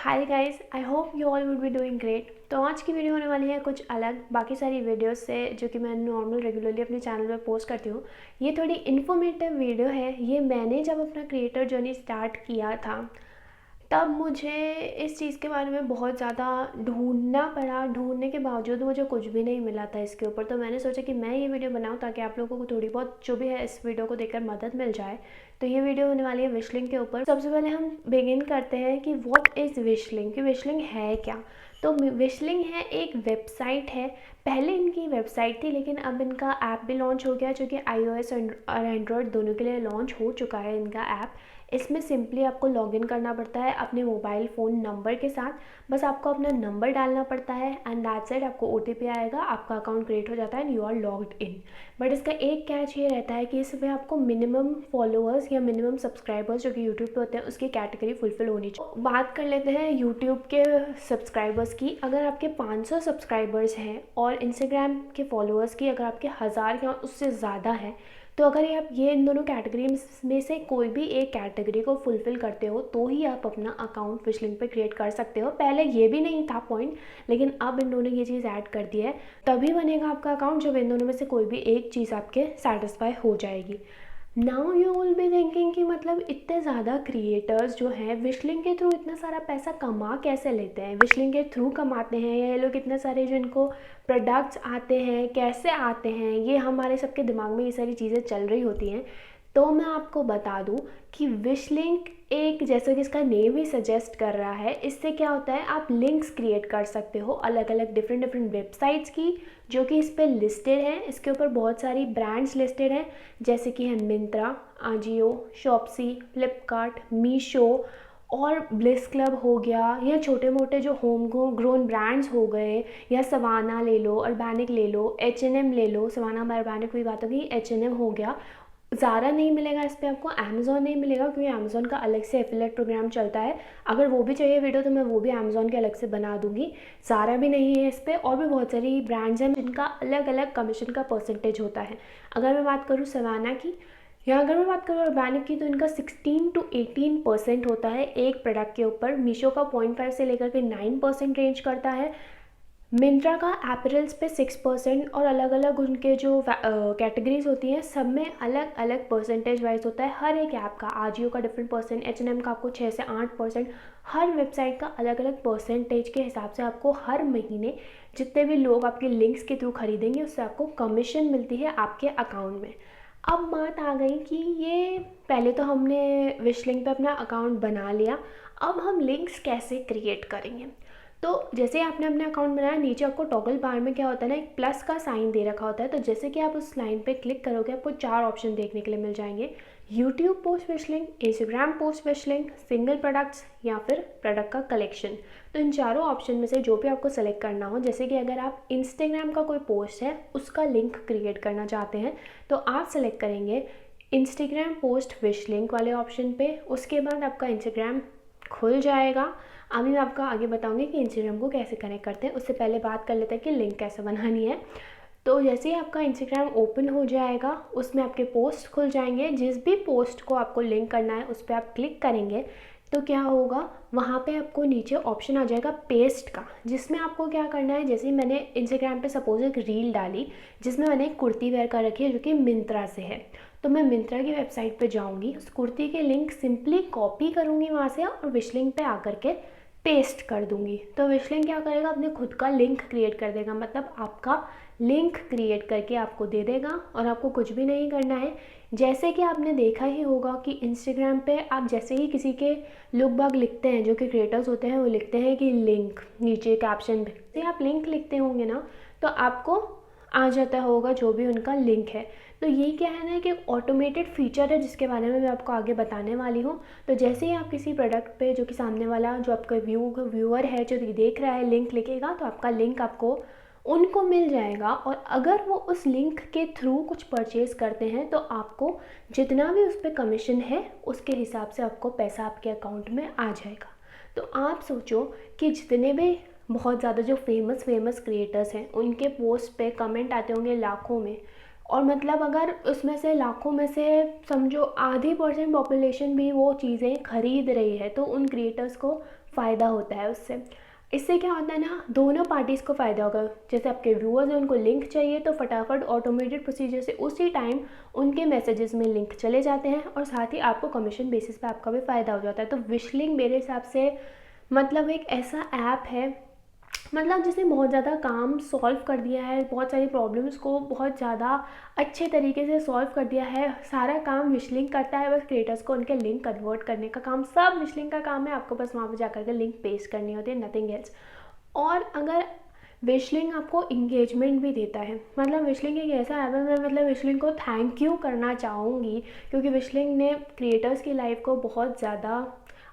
Hi guys, I hope you all would be doing great. तो आज की video होने वाली है कुछ अलग बाकी सारी वीडियोस से जो कि मैं नॉर्मल रेगुलरली अपने चैनल पे पोस्ट करती हूँ। ये थोड़ी इन्फॉर्मेटिव वीडियो है। ये मैंने जब अपना क्रिएटर जर्नी स्टार्ट किया था तब मुझे इस चीज़ के बारे में बहुत ज़्यादा ढूंढना पड़ा। ढूंढने के बावजूद मुझे कुछ भी नहीं मिला था इसके ऊपर। तो मैंने सोचा कि मैं ये वीडियो बनाऊँ ताकि आप लोगों को थोड़ी बहुत जो भी है इस वीडियो को देखकर मदद मिल जाए। तो ये वीडियो होने वाली है विशलिंग के ऊपर। सबसे पहले हम बिगिन करते हैं कि व्हाट इज़ विशलिंग, कि विशलिंग है क्या। तो विशलिंग है एक वेबसाइट है। पहले इनकी वेबसाइट थी लेकिन अब इनका ऐप भी लॉन्च हो गया जो कि iOS और एंड्रॉयड दोनों के लिए लॉन्च हो चुका है इनका ऐप। इसमें सिंपली आपको लॉगिन करना पड़ता है अपने मोबाइल फ़ोन नंबर के साथ। बस आपको अपना नंबर डालना पड़ता है एंड दैट्स इट। आपको OTP आएगा, आपका अकाउंट क्रिएट हो जाता है and you are logged in. But इसका एक कैच ये रहता है कि इसमें आपको मिनिमम फॉलोअर्स या मिनिमम सब्सक्राइबर्स जो कि यूट्यूब पे होते हैं उसकी कैटेगरी फुलफिल होनी चाहिए। बात कर लेते हैं यूट्यूब के सब्सक्राइबर्स की। अगर आपके 500 सब्सक्राइबर्स हैं और इंस्टाग्राम के फॉलोअर्स की अगर आपके 1000 या उससे ज़्यादा है, तो अगर आप ये इन दोनों कैटेगरी में से कोई भी एक कैटेगरी को फुलफ़िल करते हो तो ही आप अपना अकाउंट विशलिंग पे क्रिएट कर सकते हो। पहले ये भी नहीं था पॉइंट, लेकिन अब इन दोनों ये चीज़ ऐड कर दी है। तभी बनेगा आपका अकाउंट जब इन दोनों में से कोई भी एक चीज़ आपके सेटिस्फाई हो जाएगी। Now you will be thinking कि मतलब इतने ज़्यादा क्रिएटर्स जो हैं विशलिंग के थ्रू इतना सारा पैसा कमा कैसे लेते हैं, विशलिंग के थ्रू कमाते हैं या ये लोग इतने सारे जिनको प्रोडक्ट्स आते हैं कैसे आते हैं, ये हमारे सबके दिमाग में ये सारी चीज़ें चल रही होती हैं। तो मैं आपको बता दूं कि विशलिंक एक, जैसे कि इसका नेम ही सजेस्ट कर रहा है, इससे क्या होता है आप लिंक्स क्रिएट कर सकते हो अलग अलग डिफरेंट वेबसाइट्स की जो कि इस पर लिस्टेड हैं। इसके ऊपर बहुत सारी ब्रांड्स लिस्टेड हैं जैसे कि है मिंत्रा, आजियो, शॉप्सी, फ्लिपकार्ट, मीशो और ब्लिस क्लब हो गया, या छोटे मोटे जो होम ग्रोन ब्रांड्स हो गए, या सवाना ले लो, अर्बैनिक ले लो, H&M ले लो। सवाना अर्बैनिक की बात होगी, H&M हो गया। ज़ारा नहीं मिलेगा इस पर आपको, अमेज़ॉन नहीं मिलेगा क्योंकि अमेज़ॉन का अलग से एफिलिएट प्रोग्राम चलता है। अगर वो भी चाहिए वीडियो तो मैं वो भी अमेज़ॉन के अलग से बना दूंगी। ज़ारा भी नहीं है इस पर, और भी बहुत सारी ब्रांड्स हैं जिनका अलग अलग कमीशन का परसेंटेज होता है। अगर मैं बात करूँ सवाना की या अगर मैं बात करूँ ऑर्गेनिक की, तो इनका 16 to 18% होता है एक प्रोडक्ट के ऊपर। मीशो का 0.5 से लेकर के 9% रेंज करता है। मिंत्रा का एपरल्स पे 6% और अलग अलग उनके जो कैटेगरीज होती हैं सब में अलग अलग परसेंटेज वाइज होता है हर एक ऐप का। आजियो का डिफरेंट परसेंट, H&M का आपको 6 से 8%। हर वेबसाइट का अलग अलग परसेंटेज के हिसाब से आपको हर महीने जितने भी लोग आपके लिंक्स के थ्रू खरीदेंगे उससे आपको कमीशन मिलती है आपके अकाउंट में। अब बात आ गई कि ये पहले तो हमने विशलिंक पे अपना अकाउंट बना लिया, अब हम लिंक्स कैसे क्रिएट करेंगे। तो जैसे आपने अपना अकाउंट बनाया, नीचे आपको टॉगल बार में क्या होता है ना, एक प्लस का साइन दे रखा होता है। तो जैसे कि आप उस लाइन पे क्लिक करोगे आपको 4 ऑप्शन देखने के लिए मिल जाएंगे। यूट्यूब पोस्ट विशलिंग, इंस्टाग्राम पोस्ट विशलिंग, सिंगल प्रोडक्ट्स या फिर प्रोडक्ट का कलेक्शन। तो इन चारों ऑप्शन में से जो भी आपको सेलेक्ट करना हो, जैसे कि अगर आप इंस्टाग्राम का कोई पोस्ट है उसका लिंक क्रिएट करना चाहते हैं तो आप सेलेक्ट करेंगे इंस्टाग्राम पोस्ट विश लिंक वाले ऑप्शन पे। उसके बाद आपका इंस्टाग्राम खुल जाएगा। अभी मैं आपको आगे बताऊंगी कि इंस्टाग्राम को कैसे कनेक्ट करते हैं। उससे पहले बात कर लेते हैं कि लिंक कैसे बनानी है। तो जैसे ही आपका इंस्टाग्राम ओपन हो जाएगा उसमें आपके पोस्ट खुल जाएंगे। जिस भी पोस्ट को आपको लिंक करना है उस पर आप क्लिक करेंगे तो क्या होगा, वहाँ पे आपको नीचे ऑप्शन आ जाएगा पेस्ट का, जिसमें आपको क्या करना है, जैसे मैंने इंस्टाग्राम पे सपोज एक रील डाली जिसमें मैंने एक कुर्ती वेयर कर रखी है जो कि मिंत्रा से है। तो मैं मिंत्रा की वेबसाइट पे जाऊँगी, उस कुर्ती के लिंक सिंपली कॉपी करूँगी वहाँ से और विश लिंक पे आकर के पेस्ट कर दूँगी। तो विश लिंक क्या करेगा, अपने खुद का लिंक क्रिएट कर देगा, मतलब आपका लिंक क्रिएट करके आपको दे देगा और आपको कुछ भी नहीं करना है। जैसे कि आपने देखा ही होगा कि इंस्टाग्राम पे आप जैसे ही किसी के लोग बाग लिखते हैं जो कि क्रिएटर्स होते हैं, वो लिखते हैं कि लिंक, नीचे कैप्शन पे आप लिंक लिखते होंगे ना तो आपको आ जाता होगा जो भी उनका लिंक है। तो ये क्या है ना कि ऑटोमेटेड फीचर है जिसके बारे में मैं आपको आगे बताने वाली हूँ। तो जैसे ही आप किसी प्रोडक्ट पे जो कि सामने वाला जो आपका व्यूअर है जो देख रहा है लिंक लिखेगा तो आपका लिंक आपको उनको मिल जाएगा, और अगर वो उस लिंक के थ्रू कुछ परचेज़ करते हैं तो आपको जितना भी उस पर कमीशन है उसके हिसाब से आपको पैसा आपके अकाउंट में आ जाएगा। तो आप सोचो कि जितने भी बहुत ज़्यादा जो फेमस क्रिएटर्स हैं उनके पोस्ट पे कमेंट आते होंगे लाखों में, और मतलब अगर उसमें से लाखों में से समझो आधी % पॉपुलेशन भी वो चीज़ें खरीद रही है तो उन क्रिएटर्स को फ़ायदा होता है उससे। इससे क्या होता है ना, दोनों पार्टीज़ को फ़ायदा होगा। जैसे आपके व्यूअर्स हैं, उनको लिंक चाहिए तो फटाफट ऑटोमेटेड प्रोसीजर से उसी टाइम उनके मैसेजेस में लिंक चले जाते हैं, और साथ ही आपको कमीशन बेसिस पे आपका भी फ़ायदा हो जाता है। तो विशलिंक मेरे हिसाब से मतलब एक ऐसा ऐप है, मतलब जिसने बहुत ज़्यादा काम सॉल्व कर दिया है, बहुत सारी प्रॉब्लम्स को बहुत ज़्यादा अच्छे तरीके से सॉल्व कर दिया है। सारा काम विशलिंक करता है, बस क्रिएटर्स को उनके लिंक कन्वर्ट करने का काम सब विशलिंक का काम है। आपको बस वहाँ पर जाकर के लिंक पेस्ट करनी होती है, नथिंग एल्स। और अगर विशलिंक आपको इंगेजमेंट भी देता है, मतलब विशलिंक एक ऐसा ऐप है, मैं मतलब विशलिंक को थैंक यू करना चाहूँगी, क्योंकि विशलिंक ने क्रिएटर्स की लाइफ को बहुत ज़्यादा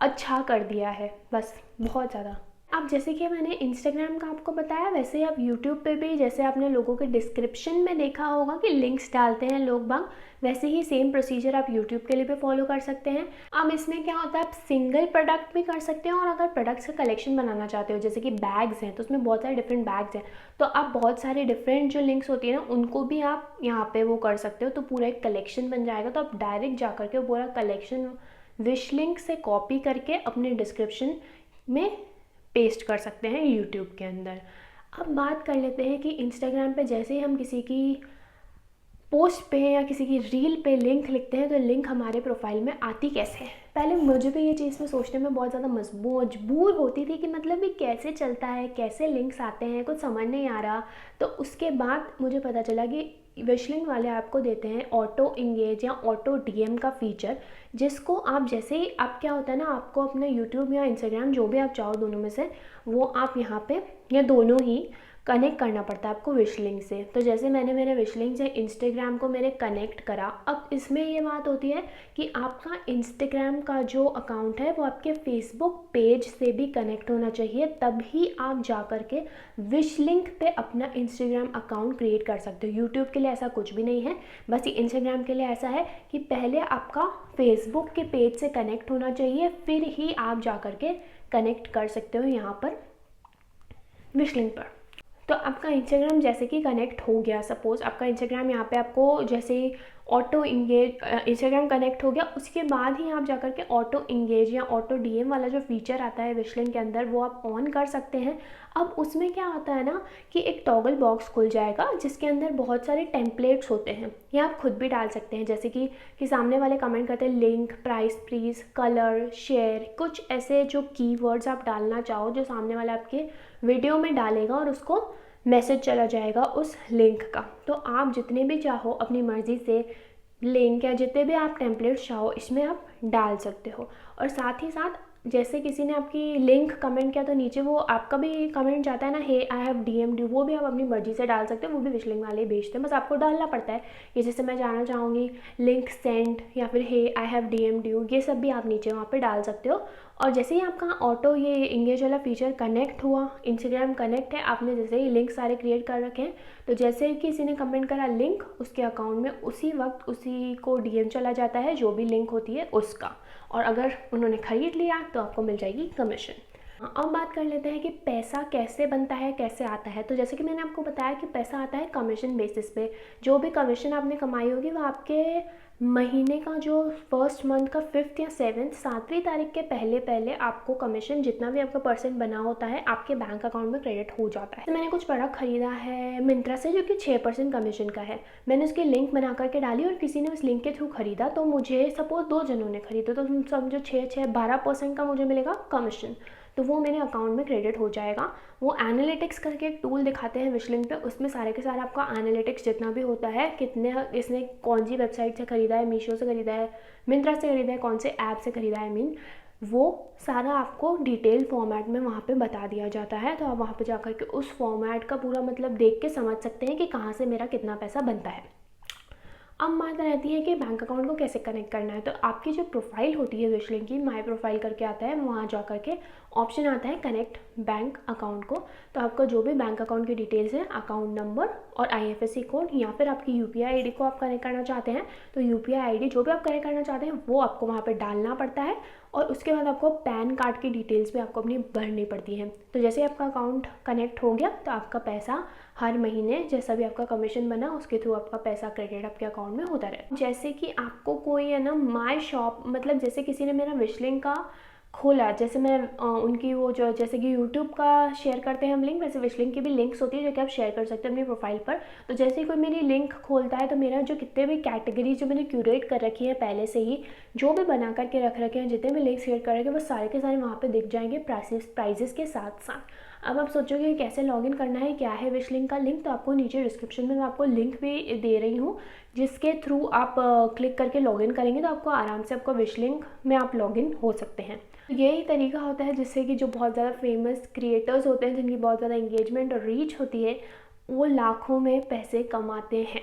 अच्छा कर दिया है, बस बहुत ज़्यादा। अब जैसे कि मैंने इंस्टाग्राम का आपको बताया, वैसे ही आप यूट्यूब पे भी, जैसे आपने लोगों के डिस्क्रिप्शन में देखा होगा कि लिंक्स डालते हैं लोग बाग, वैसे ही सेम प्रोसीजर आप यूट्यूब के लिए भी फॉलो कर सकते हैं। अब इसमें क्या होता है, आप सिंगल प्रोडक्ट भी कर सकते हैं, और अगर प्रोडक्ट्स का कलेक्शन बनाना चाहते हो, जैसे कि बैग्स हैं, तो उसमें बहुत सारे डिफरेंट बैग्स हैं, तो आप बहुत सारे डिफरेंट जो लिंक्स होती है ना, उनको भी आप यहाँ पे वो कर सकते हो, तो पूरा एक कलेक्शन बन जाएगा। तो आप डायरेक्ट जा करके पूरा कलेक्शन विश लिंक से कॉपी करके अपने डिस्क्रिप्शन में पेस्ट कर सकते हैं यूट्यूब के अंदर। अब बात कर लेते हैं कि इंस्टाग्राम पे जैसे ही हम किसी की पोस्ट पे या किसी की रील पे लिंक लिखते हैं, तो लिंक हमारे प्रोफाइल में आती कैसे है। पहले मुझे भी ये चीज़ में सोचने में बहुत ज़्यादा मजबूर होती थी कि मतलब ये कैसे चलता है, कैसे लिंक्स आते हैं, कुछ समझ नहीं आ रहा। तो उसके बाद मुझे पता चला कि विशलिंक वाले आपको देते हैं ऑटो इंगेज या ऑटो डीएम का फीचर, जिसको आप जैसे ही, आप क्या होता है ना, आपको अपना यूट्यूब या इंस्टाग्राम जो भी आप चाहो दोनों में से, वो आप यहाँ पे या दोनों ही कनेक्ट करना पड़ता है आपको विशलिंक से। तो जैसे मैंने मेरे विशलिंक से इंस्टाग्राम को मेरे कनेक्ट करा। अब इसमें ये बात होती है कि आपका इंस्टाग्राम का जो अकाउंट है वो आपके फेसबुक पेज से भी कनेक्ट होना चाहिए, तभी आप जा कर के विशलिंक पे अपना इंस्टाग्राम अकाउंट क्रिएट कर सकते हो। यूट्यूब के लिए ऐसा कुछ भी नहीं है, बस ये इंस्टाग्राम के लिए ऐसा है कि पहले आपका फेसबुक के पेज से कनेक्ट होना चाहिए, फिर ही आप जा कर के कनेक्ट कर सकते हो यहाँ पर विशलिंक पर। तो आपका इंस्टाग्राम जैसे कि कनेक्ट हो गया, सपोज़ आपका इंस्टाग्राम यहाँ पे आपको जैसे ऑटो इंगेज इंस्टाग्राम कनेक्ट हो गया, उसके बाद ही आप जाकर के ऑटो इंगेज या ऑटो डीएम वाला जो फीचर आता है विशलिंक के अंदर, वो आप ऑन कर सकते हैं। अब उसमें क्या होता है ना कि एक टॉगल बॉक्स खुल जाएगा जिसके अंदर बहुत सारे टेम्पलेट्स होते हैं, ये आप खुद भी डाल सकते हैं। जैसे कि सामने वाले कमेंट करते हैं link, price, please, colour, share, कुछ ऐसे जो कीवर्ड्स आप डालना चाहो जो सामने वाला आपके वीडियो में डालेगा, और उसको मैसेज चला जाएगा उस लिंक का। तो आप जितने भी चाहो अपनी मर्ज़ी से लिंक या जितने भी आप टेम्पलेट्स चाहो इसमें आप डाल सकते हो। और साथ ही साथ जैसे किसी ने आपकी लिंक कमेंट किया तो नीचे वो आपका भी कमेंट जाता है ना, हे आई हैव डीएमड यू, वो भी आप अपनी मर्ज़ी से डाल सकते हो, वो भी विशलिंक वाले ही भेजते हैं, बस आपको डालना पड़ता है। ये जैसे मैं जानना चाहूँगी लिंक सेंड या फिर हे आई हैव डीएमड यू, ये सब भी आप नीचे वहाँ पे डाल सकते हो। और जैसे ही आपका ऑटो ये इंगेज वाला फीचर कनेक्ट हुआ, इंस्टाग्राम कनेक्ट है, आपने जैसे ही लिंक सारे क्रिएट कर रखे हैं, तो जैसे ही किसी ने कमेंट करा लिंक, उसके अकाउंट में उसी वक्त उसी को डीएम चला जाता है जो भी लिंक होती है उसका, और अगर उन्होंने ख़रीद लिया तो आपको मिल जाएगी कमीशन। अब बात कर लेते हैं कि पैसा कैसे बनता है, कैसे आता है। तो जैसे कि मैंने आपको बताया कि पैसा आता है कमीशन बेसिस पे। जो भी कमीशन आपने कमाई होगी वो आपके महीने का जो फर्स्ट मंथ का 5th या 7वीं तारीख के पहले पहले आपको कमीशन जितना भी आपका परसेंट बना होता है आपके बैंक अकाउंट में क्रेडिट हो जाता है। तो मैंने कुछ प्रोडक्ट खरीदा है मिंत्रा से जो कि 6% कमीशन का है। मैंने उसकी लिंक बना करके डाली और किसी ने उस लिंक के थ्रू खरीदा, तो मुझे सपोज 2 जनों ने खरीदा, तो समझो 12% का मुझे मिलेगा कमीशन, तो वो मेरे अकाउंट में क्रेडिट हो जाएगा। वो एनालिटिक्स करके एक टूल दिखाते हैं विशलिंक पे, उसमें सारे के सारे आपका एनालिटिक्स जितना भी होता है, कितने इसने कौन सी वेबसाइट से ख़रीदा है, मीशो से ख़रीदा है, मिंत्रा से ख़रीदा है, कौन से ऐप से ख़रीदा है, वो सारा आपको डिटेल फॉर्मेट में वहाँ पे बता दिया जाता है। तो आप वहाँ पे जाकर के उस फॉर्मेट का पूरा मतलब देख के समझ सकते हैं कि कहाँ से मेरा कितना पैसा बनता है। अब बात रहती है कि बैंक अकाउंट को कैसे कनेक्ट करना है। तो आपकी जो प्रोफाइल होती है विशलिंक की, माय प्रोफाइल करके आता है, वहाँ जा कर के ऑप्शन आता है कनेक्ट बैंक अकाउंट को। तो आपका जो भी बैंक अकाउंट की डिटेल्स है, अकाउंट नंबर और IFSC कोड, या फिर आपकी UPI ID को आप कनेक्ट करना चाहते हैं तो UPI ID जो भी आप कनेक्ट करना चाहते हैं वो आपको वहाँ पर डालना पड़ता है। और उसके बाद आपको पैन कार्ड की डिटेल्स भी आपको अपनी भरनी पड़ती है। तो जैसे आपका अकाउंट कनेक्ट हो गया तो आपका पैसा हर महीने जैसा भी आपका कमीशन बना उसके थ्रू आपका पैसा क्रेडिट आपके अकाउंट में होता रहे। जैसे कि आपको कोई है ना माय शॉप, मतलब जैसे किसी ने मेरा विशलिंक का खोला, जैसे मैं उनकी वो जो जैसे कि यूट्यूब का शेयर करते हैं हम लिंक, वैसे विश लिंक की भी लिंक्स होती है जो कि आप शेयर कर सकते हैं अपनी प्रोफाइल पर। तो जैसे ही कोई मेरी लिंक खोलता है तो मेरा जो कितने भी कैटेगरी जो मैंने क्यूरेट कर रखी है पहले से ही, जो भी बना करके रख रखे हैं, जितने भी लिंक्स क्रिएट कर रखे हैं, वो सारे के सारे वहाँ पर दिख जाएंगे प्राइजेस के साथ साथ। अब आप सोचोगे कि कैसे लॉगिन करना है, क्या है विश लिंक का लिंक, तो आपको नीचे डिस्क्रिप्शन में मैं आपको लिंक भी दे रही हूँ, जिसके थ्रू आप क्लिक करके लॉगिन करेंगे तो आपको आराम से आपको विश लिंक में आप लॉगिन हो सकते हैं। यही तरीका होता है जिससे कि जो बहुत ज़्यादा फेमस क्रिएटर्स होते हैं, जिनकी बहुत ज़्यादा एंगेजमेंट और रीच होती है, वो लाखों में पैसे कमाते हैं।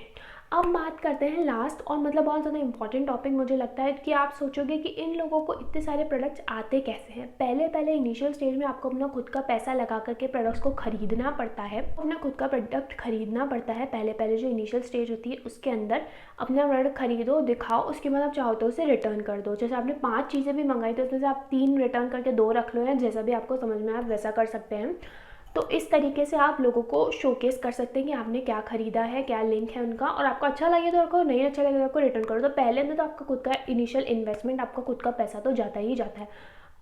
अब बात करते हैं लास्ट और मतलब बहुत ज़्यादा इंपॉर्टेंट टॉपिक मुझे लगता है कि आप सोचोगे कि इन लोगों को इतने सारे प्रोडक्ट्स आते कैसे हैं। पहले इनिशियल स्टेज में आपको अपना खुद का पैसा लगा करके प्रोडक्ट्स को खरीदना पड़ता है, अपना खुद का प्रोडक्ट खरीदना पड़ता है। पहले जो इनिशियल स्टेज होती है उसके अंदर अपना प्रोडक्ट खरीदो, दिखाओ, उसके बाद आप चाहो तो उसे रिटर्न कर दो। जैसे आपने 5 चीज़ें भी मंगाई तो उसमें से आप 3 रिटर्न करके 2 रख लो, या जैसा भी आपको समझ में आए आप वैसा कर सकते हैं। तो इस तरीके से आप लोगों को शोकेस कर सकते हैं कि आपने क्या खरीदा है, क्या लिंक है उनका, और आपको अच्छा लगे तो रखो, नहीं अच्छा लगे तो आपको रिटर्न करो। तो पहले में तो आपका खुद का इनिशियल इन्वेस्टमेंट, आपका खुद का पैसा तो जाता ही जाता है।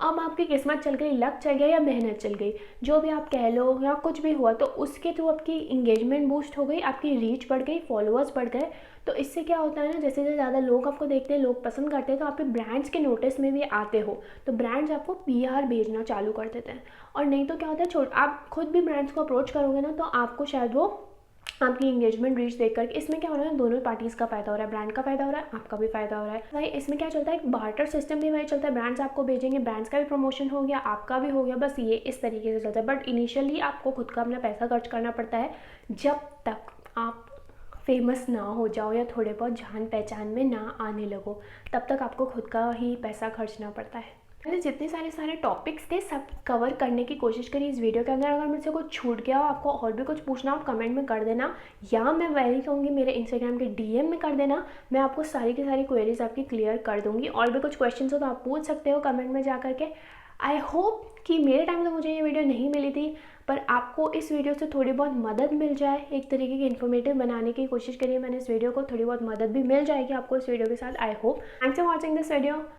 अब आपकी किस्मत चल गई, लक चल गया या मेहनत चल गई, जो भी आप कह लो, या कुछ भी हुआ, तो उसके थ्रू आपकी इंगेजमेंट बूस्ट हो गई, आपकी रीच बढ़ गई, फॉलोअर्स बढ़ गए। तो इससे क्या होता है ना, जैसे जैसे ज़्यादा लोग आपको देखते हैं, लोग पसंद करते हैं, तो आप ब्रांड्स के नोटिस में भी आते हो, तो ब्रांड्स आपको PR भेजना चालू कर देते हैं। और नहीं तो क्या होता है, आप खुद भी ब्रांड्स को अप्रोच करोगे ना, तो आपको शायद वो आपकी इंगेजमेंट रीच देख करके, इसमें क्या हो रहा है, दोनों पार्टीज़ का फ़ायदा हो रहा है, ब्रांड का फ़ायदा हो रहा है, आपका भी फ़ायदा हो रहा है भाई। इसमें क्या चलता है, एक बार्टर सिस्टम भी वही चलता है, ब्रांड्स आपको भेजेंगे, ब्रांड्स का भी प्रमोशन हो गया, आपका भी हो गया, बस ये इस तरीके से चलता है। बट इनिशियली आपको खुद का अपना पैसा खर्च करना पड़ता है, जब तक आप फेमस ना हो जाओ या थोड़े बहुत जान पहचान में ना आने लगो, तब तक आपको खुद का ही पैसा खर्चना पड़ता है। मैंने जितने सारे टॉपिक्स थे सब कवर करने की कोशिश करी इस वीडियो के अंदर। अगर मुझसे कुछ छूट गया हो, आपको और भी कुछ पूछना हो, कमेंट में कर देना, या मैं वही कहूँगी मेरे इंस्टाग्राम के DM में कर देना, मैं आपको सारी की सारी क्वेरीज आपकी क्लियर कर दूँगी। और भी कुछ क्वेश्चन हो तो आप पूछ सकते हो कमेंट में जा करके। आई होप कि मेरे टाइम तो मुझे ये वीडियो नहीं मिली थी, पर आपको इस वीडियो से थोड़ी बहुत मदद मिल जाए, एक तरीके की इन्फॉर्मेटिव बनाने की कोशिश करी है मैंने इस वीडियो को, थोड़ी बहुत मदद भी मिल जाएगी आपको इस वीडियो के साथ, I hope. Thanks for watching this video.